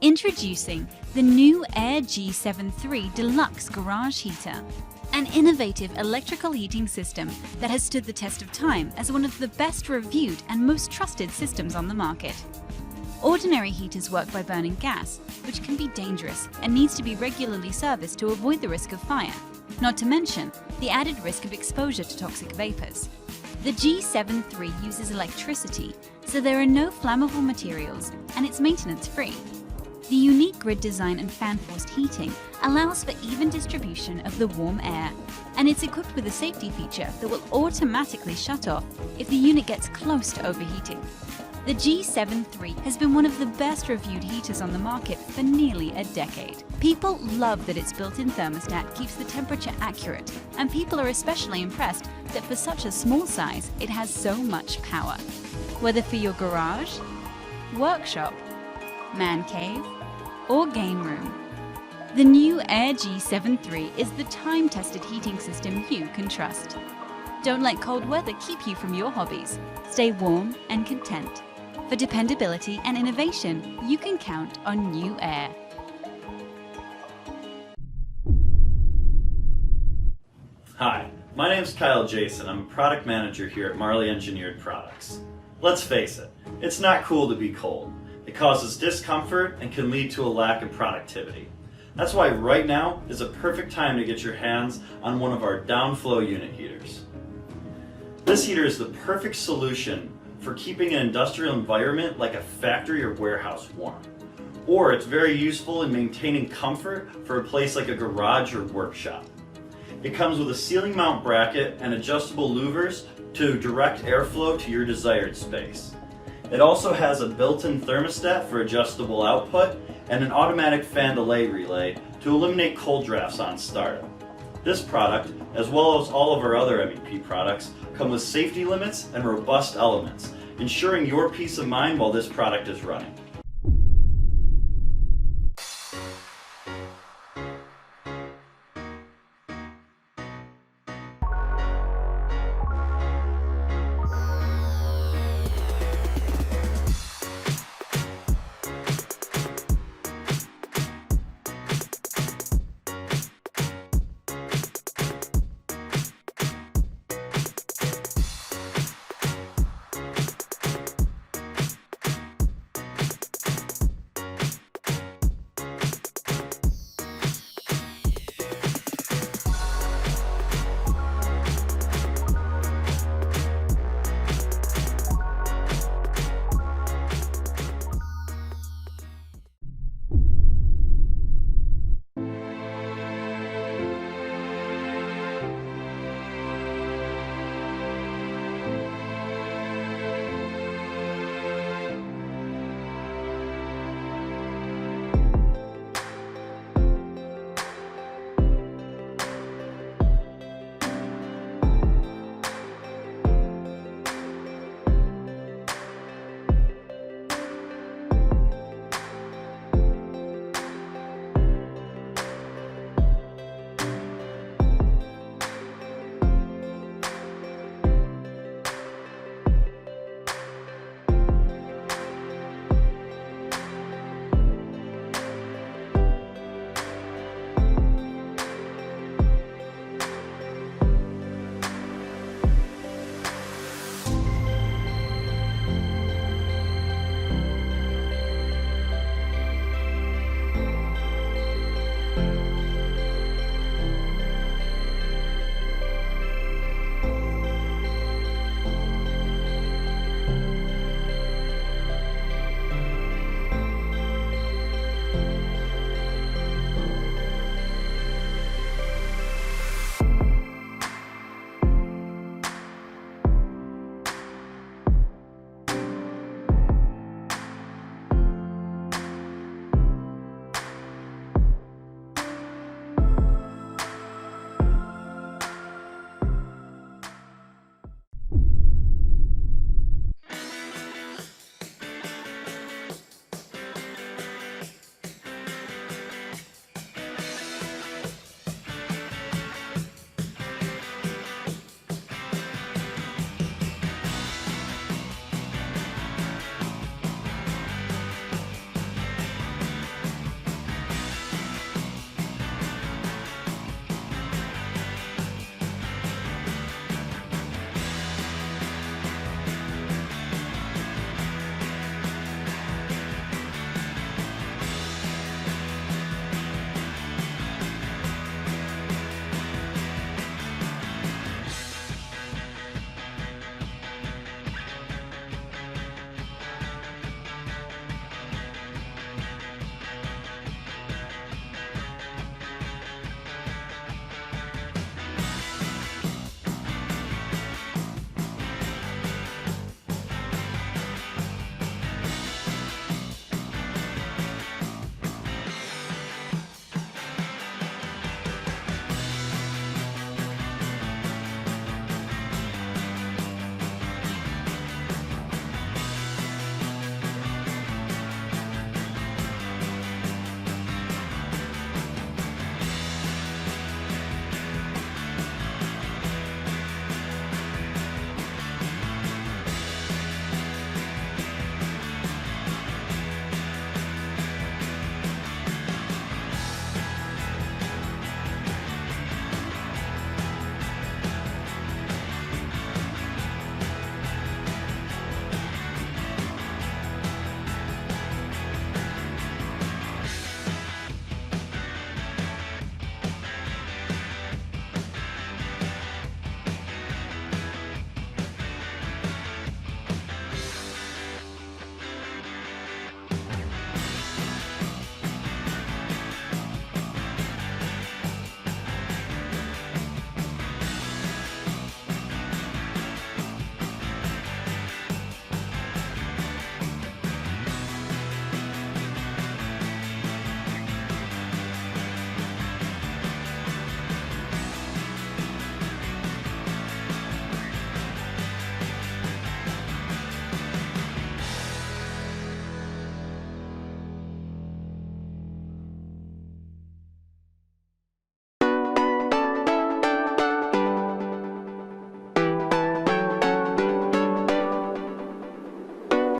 Introducing the NewAir G73 Deluxe Garage Heater, an innovative electrical heating system that has stood the test of time as one of the best reviewed and most trusted systems on the market. Ordinary heaters work by burning gas, which can be dangerous and needs to be regularly serviced to avoid the risk of fire, not to mention the added risk of exposure to toxic vapors. The G73 uses electricity, so there are no flammable materials and it's maintenance-free. The unique grid design and fan-forced heating allows for even distribution of the warm air, and it's equipped with a safety feature that will automatically shut off if the unit gets close to overheating. The G73 has been one of the best reviewed heaters on the market for nearly a decade. People love that its built-in thermostat keeps the temperature accurate, and people are especially impressed that for such a small size, it has so much power. Whether for your garage, workshop, man cave, or game room, the NewAir G73 is the time-tested heating system you can trust. Don't let cold weather keep you from your hobbies. Stay warm and content. For dependability and innovation, you can count on NewAir. Hi, my name is Kyle Jason. I'm a product manager here at Marley Engineered Products. Let's face it, it's not cool to be cold. It causes discomfort and can lead to a lack of productivity. That's why right now is a perfect time to get your hands on one of our downflow unit heaters. This heater is the perfect solution for keeping an industrial environment like a factory or warehouse warm. Or it's very useful in maintaining comfort for a place like a garage or workshop. It comes with a ceiling mount bracket and adjustable louvers to direct airflow to your desired space. It also has a built-in thermostat for adjustable output and an automatic fan delay relay to eliminate cold drafts on startup. This product, as well as all of our other MEP products, come with safety limits and robust elements, ensuring your peace of mind while this product is running.